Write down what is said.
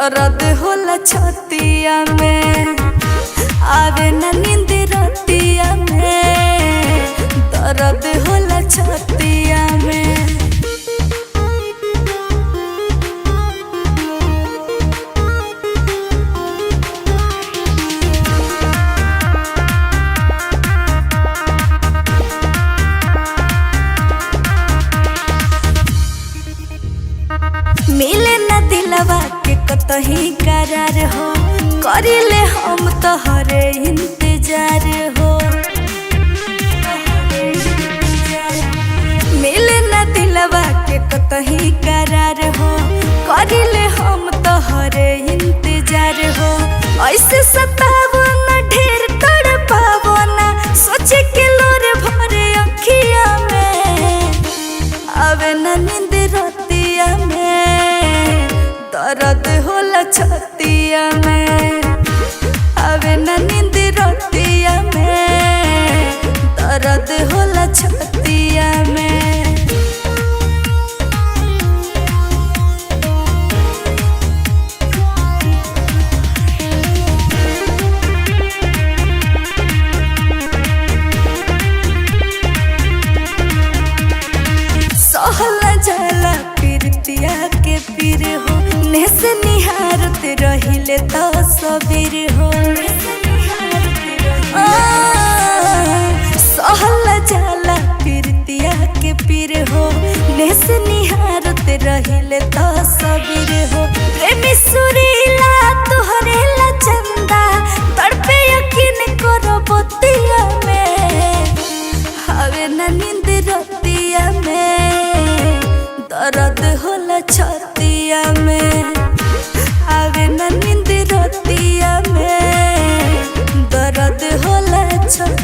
दर्द होला छतिया में, आवे न नींद रतिया में, दर्द होला छतिया में। मिले न दिलवा के कतही करार हो, करिले हम तोहरे इंतजार हो। मिले न दिलवा के कतही करार हो, करिले हम तोहरे इंतजार हो। ऐसे सतावो न ढेर तड़पावो न, सोचे के लोर भरे अखिया में, आवे न नींद रतिया में, दर्द होला छतिया में, आवे न नींद रतिया में, दर्द होला छतिया में। सहला जाला प्रीतिया के पीर हो, नेस निहारत रहिले तो सबीर हो। सहला जाला प्रीतिया के पीर हो, नेस निहारत रहिले तो सबीर हो। प्रेमी सुरीला तोहरे ला चंदा, तड़पे यकीन करो बतिया में, आवे न नींद रतिया में, दर्द होला छतिया में, आवे न नींद रतिया में, दर्द होला छतिया।